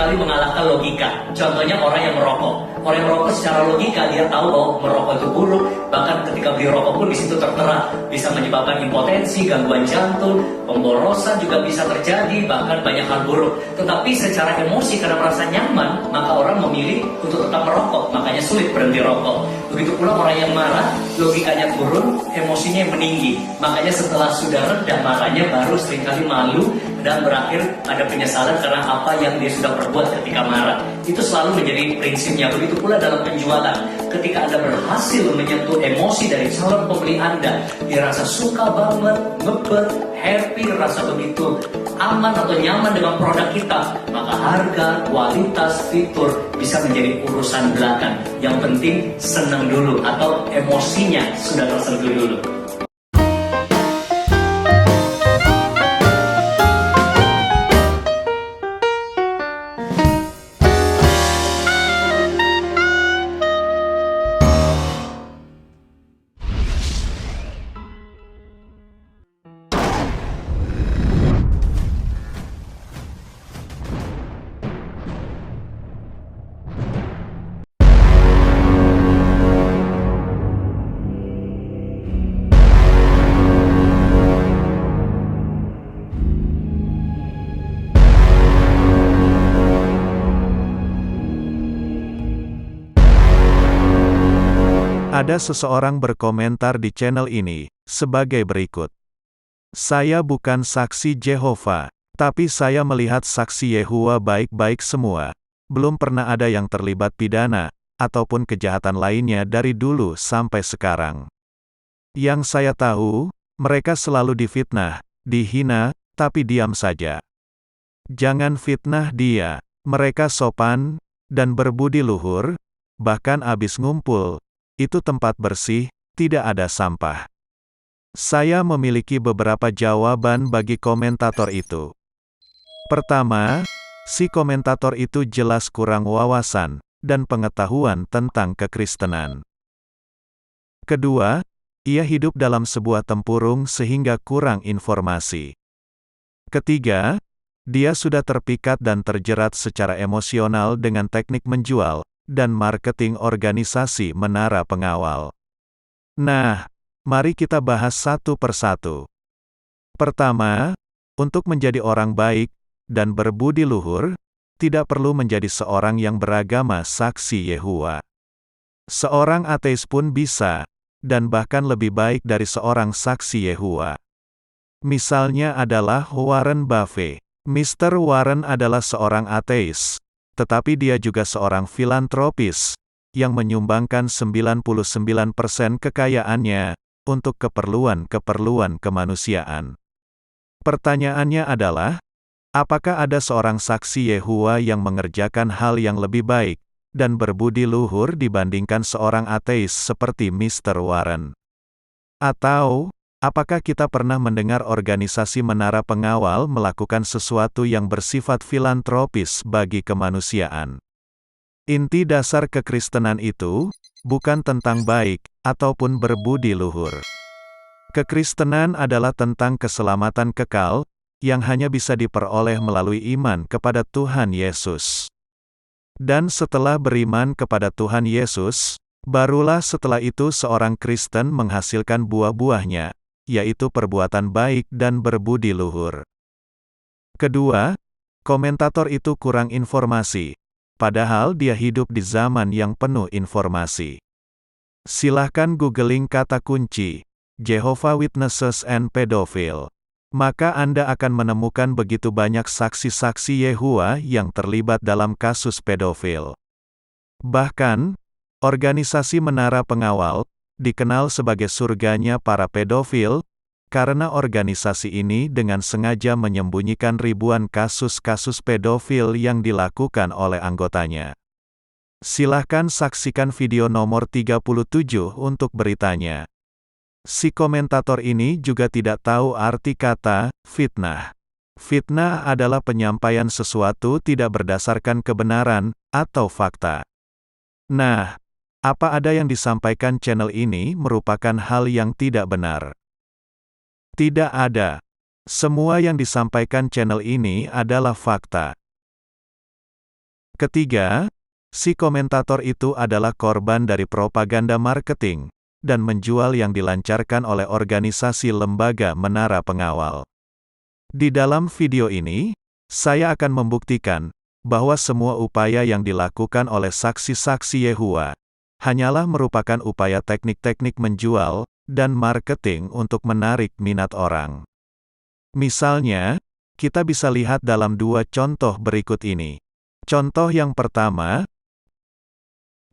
seringkali mengalahkan logika. Contohnya orang yang merokok. Orang yang merokok secara logika dia tahu bahwa merokok itu buruk, bahkan ketika beli rokok pun di situ tertera bisa menyebabkan impotensi, gangguan jantung, pemborosan juga bisa terjadi, bahkan banyak hal buruk. Tetapi secara emosi karena merasa nyaman, maka orang memilih untuk tetap merokok, makanya sulit berhenti rokok. Begitu pula orang yang marah, logikanya turun, emosinya yang meninggi. Makanya setelah sudah reda marahnya baru seringkali malu dan berakhir ada penyesalan karena apa yang dia sudah perbuat ketika marah. Itu selalu menjadi prinsipnya. Begitu pula dalam penjualan. Ketika Anda berhasil menyentuh emosi dari calon pembeli Anda, dia rasa suka banget, ngebet, happy, rasa begitu aman atau nyaman dengan produk kita, maka harga, kualitas, fitur bisa menjadi urusan belakang. Yang penting senang dulu atau emosinya sudah tersentuh dulu. Ada seseorang berkomentar di channel ini, sebagai berikut. Saya bukan saksi Yehova, tapi saya melihat saksi Yehuwa baik-baik semua. Belum pernah ada yang terlibat pidana, ataupun kejahatan lainnya dari dulu sampai sekarang. Yang saya tahu, mereka selalu difitnah, dihina, tapi diam saja. Jangan fitnah dia, mereka sopan, dan berbudi luhur, bahkan abis ngumpul. Itu tempat bersih, tidak ada sampah. Saya memiliki beberapa jawaban bagi komentator itu. Pertama, si komentator itu jelas kurang wawasan dan pengetahuan tentang kekristenan. Kedua, ia hidup dalam sebuah tempurung sehingga kurang informasi. Ketiga, dia sudah terpikat dan terjerat secara emosional dengan teknik menjual dan marketing organisasi menara pengawal. Nah, mari kita bahas satu persatu. Pertama, untuk menjadi orang baik dan berbudi luhur, tidak perlu menjadi seorang yang beragama saksi Yehuwa. Seorang ateis pun bisa, dan bahkan lebih baik dari seorang saksi Yehuwa. Misalnya adalah Warren Buffett. Mr. Warren adalah seorang ateis, tetapi dia juga seorang filantropis, yang menyumbangkan 99% kekayaannya, untuk keperluan-keperluan kemanusiaan. Pertanyaannya adalah, apakah ada seorang saksi Yehuwa yang mengerjakan hal yang lebih baik, dan berbudi luhur dibandingkan seorang ateis seperti Mr. Warren? Atau, apakah kita pernah mendengar organisasi menara pengawal melakukan sesuatu yang bersifat filantropis bagi kemanusiaan? Inti dasar kekristenan itu, bukan tentang baik, ataupun berbudi luhur. Kekristenan adalah tentang keselamatan kekal, yang hanya bisa diperoleh melalui iman kepada Tuhan Yesus. Dan setelah beriman kepada Tuhan Yesus, barulah setelah itu seorang Kristen menghasilkan buah-buahnya, yaitu perbuatan baik dan berbudi luhur. Kedua, komentator itu kurang informasi, padahal dia hidup di zaman yang penuh informasi. Silahkan googling kata kunci, Jehovah Witnesses and Pedophile. Maka Anda akan menemukan begitu banyak saksi-saksi Yehuwa yang terlibat dalam kasus pedofil. Bahkan, organisasi menara pengawal, dikenal sebagai surganya para pedofil, karena organisasi ini dengan sengaja menyembunyikan ribuan kasus-kasus pedofil yang dilakukan oleh anggotanya. Silahkan saksikan video nomor 37 untuk beritanya. Si komentator ini juga tidak tahu arti kata fitnah. Fitnah adalah penyampaian sesuatu tidak berdasarkan kebenaran atau fakta. Nah, apa ada yang disampaikan channel ini merupakan hal yang tidak benar? Tidak ada. Semua yang disampaikan channel ini adalah fakta. Ketiga, si komentator itu adalah korban dari propaganda marketing dan menjual yang dilancarkan oleh organisasi lembaga menara pengawal. Di dalam video ini, saya akan membuktikan bahwa semua upaya yang dilakukan oleh saksi-saksi Yehua hanyalah merupakan upaya teknik-teknik menjual dan marketing untuk menarik minat orang. Misalnya, kita bisa lihat dalam dua contoh berikut ini. Contoh yang pertama,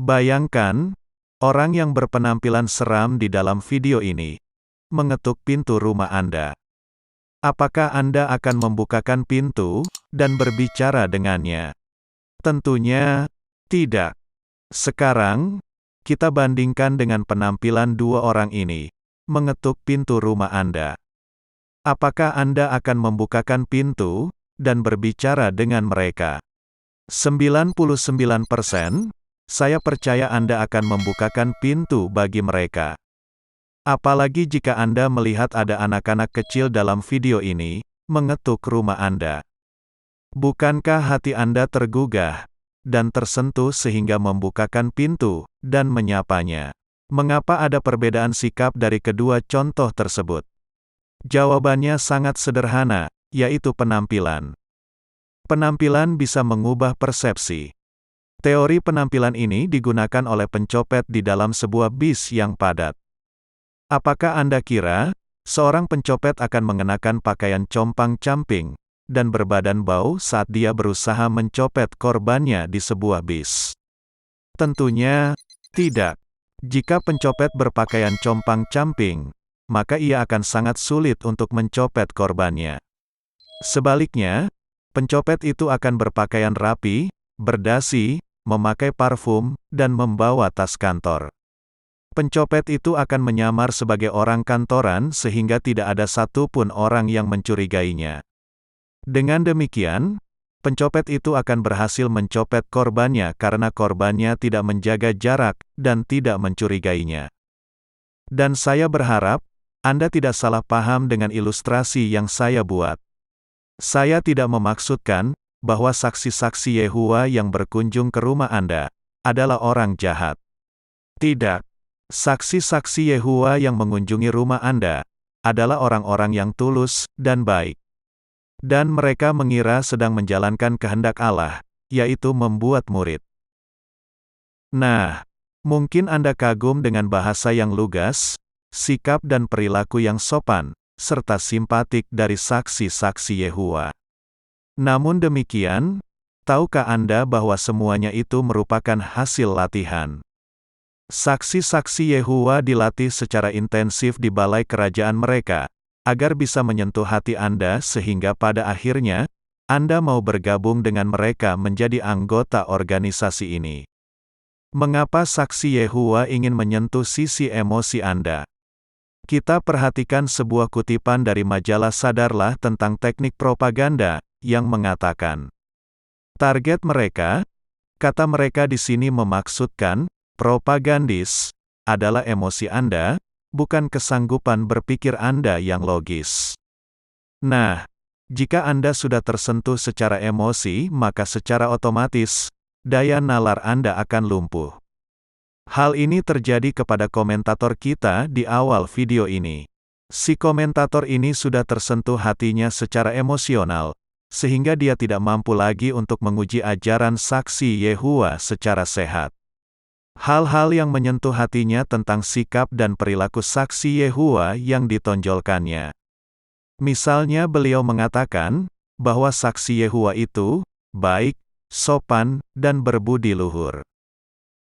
bayangkan orang yang berpenampilan seram di dalam video ini mengetuk pintu rumah Anda. Apakah Anda akan membukakan pintu dan berbicara dengannya? Tentunya tidak. Sekarang, kita bandingkan dengan penampilan dua orang ini mengetuk pintu rumah Anda. Apakah Anda akan membukakan pintu dan berbicara dengan mereka? 99%, saya percaya Anda akan membukakan pintu bagi mereka. Apalagi jika Anda melihat ada anak-anak kecil dalam video ini mengetuk rumah Anda. Bukankah hati Anda tergugah dan tersentuh sehingga membukakan pintu dan menyapanya? Mengapa ada perbedaan sikap dari kedua contoh tersebut? Jawabannya sangat sederhana, yaitu penampilan. Penampilan bisa mengubah persepsi. Teori penampilan ini digunakan oleh pencopet di dalam sebuah bis yang padat. Apakah Anda kira seorang pencopet akan mengenakan pakaian compang-camping dan berbadan bau saat dia berusaha mencopet korbannya di sebuah bis? Tentunya tidak. Jika pencopet berpakaian compang-camping, maka ia akan sangat sulit untuk mencopet korbannya. Sebaliknya, pencopet itu akan berpakaian rapi, berdasi, memakai parfum, dan membawa tas kantor. Pencopet itu akan menyamar sebagai orang kantoran sehingga tidak ada satupun orang yang mencurigainya. Dengan demikian, pencopet itu akan berhasil mencopet korbannya karena korbannya tidak menjaga jarak dan tidak mencurigainya. Dan saya berharap Anda tidak salah paham dengan ilustrasi yang saya buat. Saya tidak memaksudkan bahwa saksi-saksi Yehua yang berkunjung ke rumah Anda adalah orang jahat. Tidak. Saksi-saksi Yehua yang mengunjungi rumah Anda adalah orang-orang yang tulus dan baik. Dan mereka mengira sedang menjalankan kehendak Allah, yaitu membuat murid. Nah, mungkin Anda kagum dengan bahasa yang lugas, sikap dan perilaku yang sopan, serta simpatik dari saksi-saksi Yehua. Namun demikian, tahukah Anda bahwa semuanya itu merupakan hasil latihan? Saksi-saksi Yehua dilatih secara intensif di balai kerajaan mereka, agar bisa menyentuh hati Anda sehingga pada akhirnya, Anda mau bergabung dengan mereka menjadi anggota organisasi ini. Mengapa saksi Yehua ingin menyentuh sisi emosi Anda? Kita perhatikan sebuah kutipan dari majalah Sadarlah tentang teknik propaganda, yang mengatakan, target mereka, kata mereka di sini memaksudkan, propagandis, adalah emosi Anda, bukan kesanggupan berpikir Anda yang logis. Nah, jika Anda sudah tersentuh secara emosi, maka secara otomatis, daya nalar Anda akan lumpuh. Hal ini terjadi kepada komentator kita di awal video ini. Si komentator ini sudah tersentuh hatinya secara emosional, sehingga dia tidak mampu lagi untuk menguji ajaran saksi Yehua secara sehat. Hal-hal yang menyentuh hatinya tentang sikap dan perilaku saksi Yehua yang ditonjolkannya. Misalnya beliau mengatakan, bahwa saksi Yehua itu, baik, sopan, dan berbudi luhur.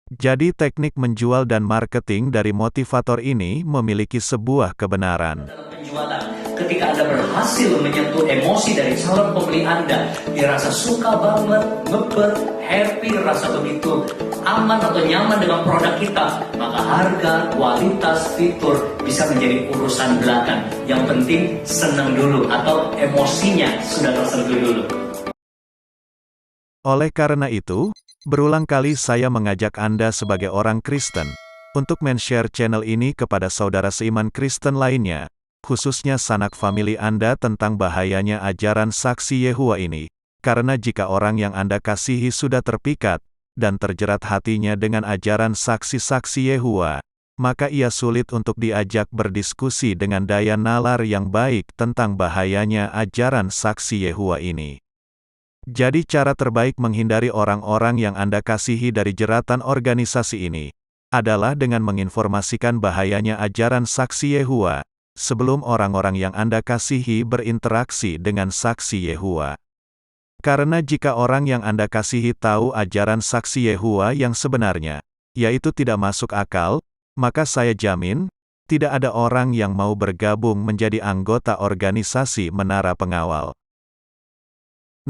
Jadi teknik menjual dan marketing dari motivator ini memiliki sebuah kebenaran. Dalam penjualan, ketika Anda berhasil menyentuh emosi dari calon pembeli Anda, dia rasa suka banget, ngebet, happy, rasa begitu aman atau nyaman dengan produk kita, maka harga, kualitas, fitur bisa menjadi urusan belakang. Yang penting senang dulu atau emosinya sudah tersentuh dulu. Oleh karena itu, berulang kali saya mengajak Anda sebagai orang Kristen untuk men-share channel ini kepada saudara seiman Kristen lainnya, khususnya sanak famili Anda tentang bahayanya ajaran saksi Yehua ini, Karena jika orang yang Anda kasihi sudah terpikat dan terjerat hatinya dengan ajaran saksi-saksi Yehua, maka ia sulit untuk diajak berdiskusi dengan daya nalar yang baik tentang bahayanya ajaran saksi Yehua ini. Jadi cara terbaik menghindari orang-orang yang Anda kasihi dari jeratan organisasi ini adalah dengan menginformasikan bahayanya ajaran saksi Yehua sebelum orang-orang yang Anda kasihi berinteraksi dengan saksi Yehua. Karena jika orang yang Anda kasihi tahu ajaran saksi Yehua yang sebenarnya, yaitu tidak masuk akal, maka saya jamin, tidak ada orang yang mau bergabung menjadi anggota organisasi Menara Pengawal.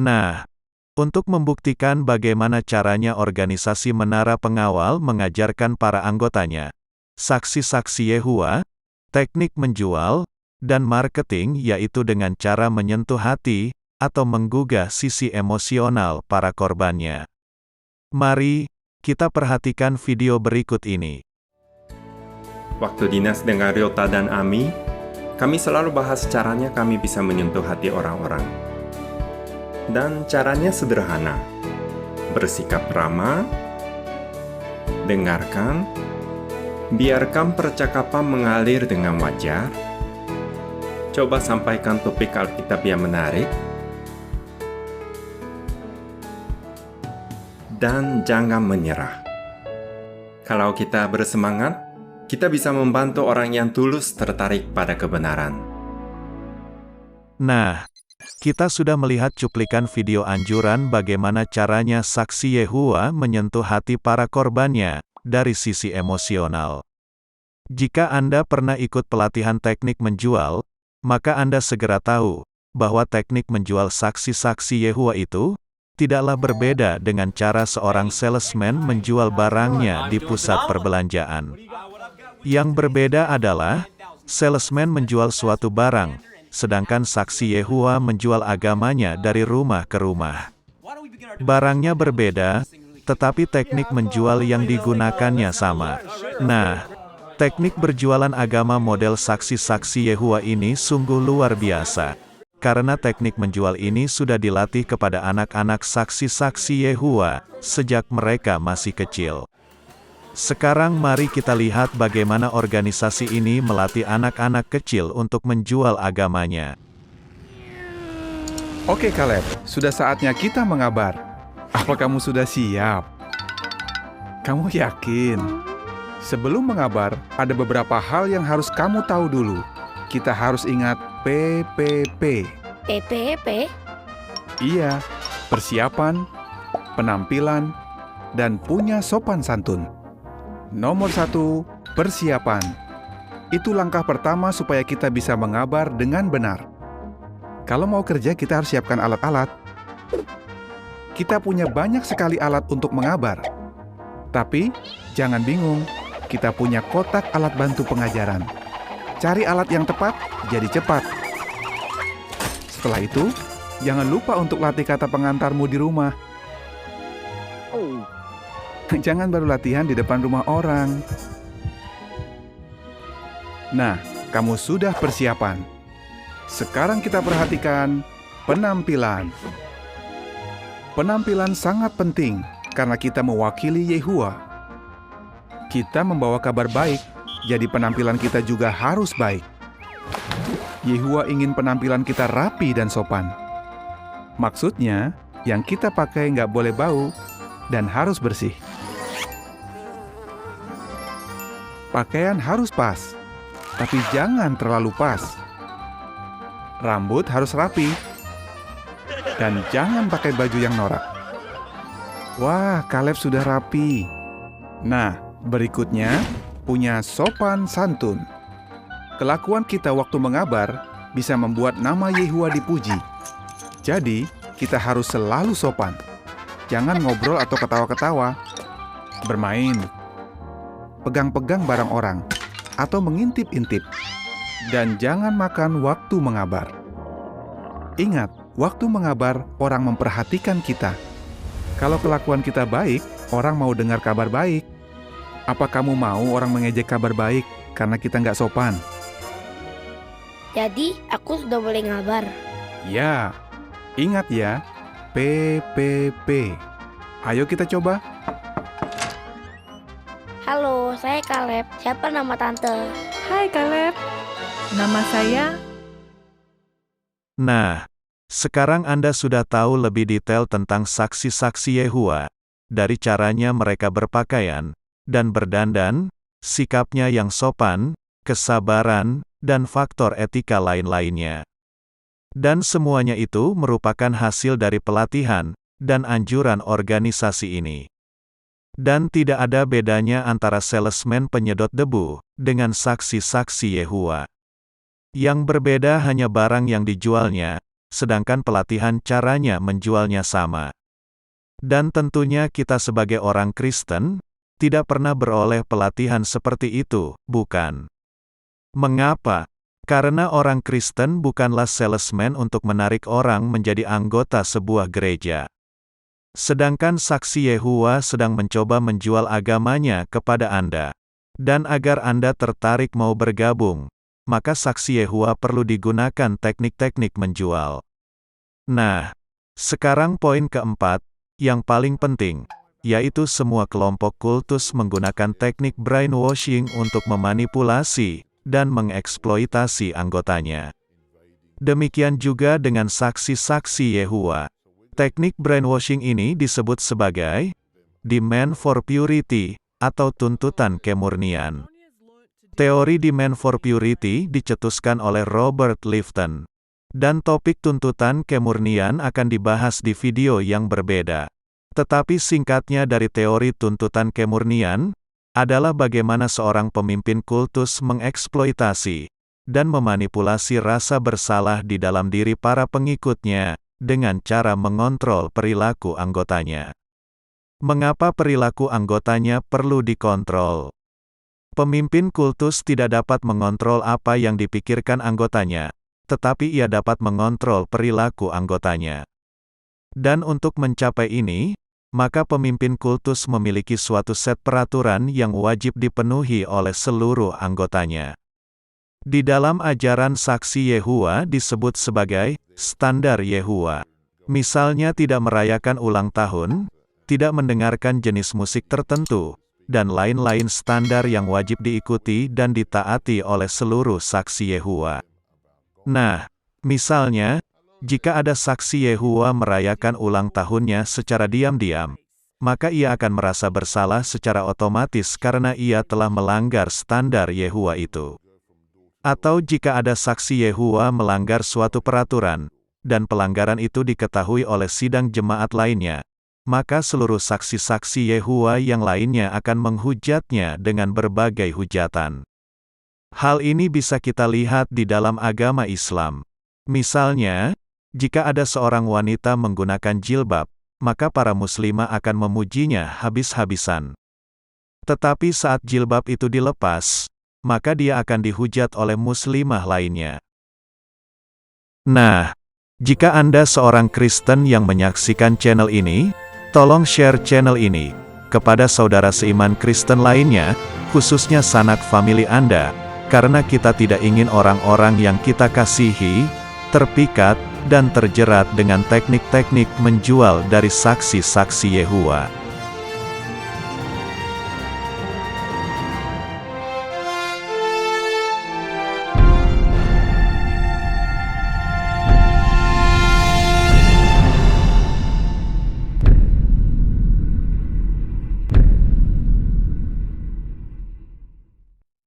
Nah, untuk membuktikan bagaimana caranya organisasi Menara Pengawal mengajarkan para anggotanya, saksi-saksi Yehua, teknik menjual, dan marketing yaitu dengan cara menyentuh hati, atau menggugah sisi emosional para korbannya. Mari, kita perhatikan video berikut ini. Waktu dinas dengan Ryota dan Ami, kami selalu bahas caranya kami bisa menyentuh hati orang-orang. Dan caranya sederhana. Bersikap ramah, dengarkan, biarkan percakapan mengalir dengan wajar, coba sampaikan topik Alkitab yang menarik, dan jangan menyerah. Kalau kita bersemangat, kita bisa membantu orang yang tulus tertarik pada kebenaran. Nah, kita sudah melihat cuplikan video anjuran bagaimana caranya saksi Yehua menyentuh hati para korbannya dari sisi emosional. Jika Anda pernah ikut pelatihan teknik menjual, maka Anda segera tahu bahwa teknik menjual saksi-saksi Yehua itu tidaklah berbeda dengan cara seorang salesman menjual barangnya di pusat perbelanjaan. Yang berbeda adalah, salesman menjual suatu barang, sedangkan saksi Yehua menjual agamanya dari rumah ke rumah. Barangnya berbeda, tetapi teknik menjual yang digunakannya sama. Nah, teknik berjualan agama model saksi-saksi Yehua ini sungguh luar biasa. Karena teknik menjual ini sudah dilatih kepada anak-anak saksi-saksi Yehua sejak mereka masih kecil. Sekarang mari kita lihat bagaimana organisasi ini melatih anak-anak kecil untuk menjual agamanya. Oke Caleb, sudah saatnya kita mengabar. Apa kamu sudah siap? Kamu yakin? Sebelum mengabar, ada beberapa hal yang harus kamu tahu dulu. Kita harus ingat PPP. PPP? Iya, persiapan, penampilan, dan punya sopan santun. Nomor 1, persiapan. Itu langkah pertama supaya kita bisa mengabar dengan benar. Kalau mau kerja, kita harus siapkan alat-alat. Kita punya banyak sekali alat untuk mengabar. Tapi, jangan bingung, kita punya kotak alat bantu pengajaran. Cari alat yang tepat, jadi cepat. Setelah itu, jangan lupa untuk latih kata pengantarmu di rumah. Jangan baru latihan di depan rumah orang. Nah, kamu sudah persiapan. Sekarang kita perhatikan penampilan. Penampilan sangat penting karena kita mewakili Yehua. Kita membawa kabar baik, jadi penampilan kita juga harus baik. Yehua ingin penampilan kita rapi dan sopan. Maksudnya, yang kita pakai nggak boleh bau dan harus bersih. Pakaian harus pas, tapi jangan terlalu pas. Rambut harus rapi, dan jangan pakai baju yang norak. Wah, Caleb sudah rapi. Nah, berikutnya, punya sopan santun. Kelakuan kita waktu mengabar bisa membuat nama Yehua dipuji. Jadi, kita harus selalu sopan. Jangan ngobrol atau ketawa-ketawa. Bermain. Pegang-pegang barang orang. Atau mengintip-intip. Dan jangan makan waktu mengabar. Ingat, waktu mengabar orang memperhatikan kita. Kalau kelakuan kita baik, orang mau dengar kabar baik. Apa kamu mau orang mengejek kabar baik karena kita nggak sopan? Jadi aku sudah boleh ngabar. Ya, ingat ya, PPP. Ayo kita coba. Halo, saya Caleb. Siapa nama tante? Hai Caleb, nama saya. Nah, sekarang Anda sudah tahu lebih detail tentang saksi-saksi Yehua, dari caranya mereka berpakaian dan berdandan, sikapnya yang sopan, kesabaran, dan faktor etika lain-lainnya. Dan semuanya itu merupakan hasil dari pelatihan dan anjuran organisasi ini. Dan tidak ada bedanya antara salesman penyedot debu dengan saksi-saksi Yehua. Yang berbeda hanya barang yang dijualnya, sedangkan pelatihan caranya menjualnya sama. Dan tentunya kita sebagai orang Kristen, tidak pernah beroleh pelatihan seperti itu, bukan? Mengapa? Karena orang Kristen bukanlah salesman untuk menarik orang menjadi anggota sebuah gereja. Sedangkan saksi Yehua sedang mencoba menjual agamanya kepada Anda. Dan agar Anda tertarik mau bergabung, maka saksi Yehua perlu digunakan teknik-teknik menjual. Nah, sekarang poin keempat, yang paling penting, yaitu semua kelompok kultus menggunakan teknik brainwashing untuk memanipulasi dan mengeksploitasi anggotanya. Demikian juga dengan saksi-saksi Yehua. Teknik brainwashing ini disebut sebagai demand for purity atau tuntutan kemurnian. Teori demand for purity dicetuskan oleh Robert Lifton. Dan topik tuntutan kemurnian akan dibahas di video yang berbeda. Tetapi singkatnya dari teori tuntutan kemurnian, adalah bagaimana seorang pemimpin kultus mengeksploitasi dan memanipulasi rasa bersalah di dalam diri para pengikutnya, dengan cara mengontrol perilaku anggotanya. Mengapa perilaku anggotanya perlu dikontrol? Pemimpin kultus tidak dapat mengontrol apa yang dipikirkan anggotanya, tetapi ia dapat mengontrol perilaku anggotanya. Dan untuk mencapai ini, maka pemimpin kultus memiliki suatu set peraturan yang wajib dipenuhi oleh seluruh anggotanya. Di dalam ajaran saksi Yehua disebut sebagai standar Yehua. Misalnya tidak merayakan ulang tahun, tidak mendengarkan jenis musik tertentu, dan lain-lain standar yang wajib diikuti dan ditaati oleh seluruh saksi Yehua. Nah, misalnya, jika ada saksi Yehua merayakan ulang tahunnya secara diam-diam, maka ia akan merasa bersalah secara otomatis karena ia telah melanggar standar Yehua itu. Atau jika ada saksi Yehua melanggar suatu peraturan, dan pelanggaran itu diketahui oleh sidang jemaat lainnya, maka seluruh saksi-saksi Yehua yang lainnya akan menghujatnya dengan berbagai hujatan. Hal ini bisa kita lihat di dalam agama Islam. Misalnya, jika ada seorang wanita menggunakan jilbab, maka para muslimah akan memujinya habis-habisan. Tetapi saat jilbab itu dilepas, maka dia akan dihujat oleh muslimah lainnya. Nah, jika Anda seorang Kristen yang menyaksikan channel ini, tolong share channel ini kepada saudara seiman Kristen lainnya, khususnya sanak famili Anda, karena kita tidak ingin orang-orang yang kita kasihi terpikat dan terjerat dengan teknik-teknik menjual dari saksi-saksi Yehua.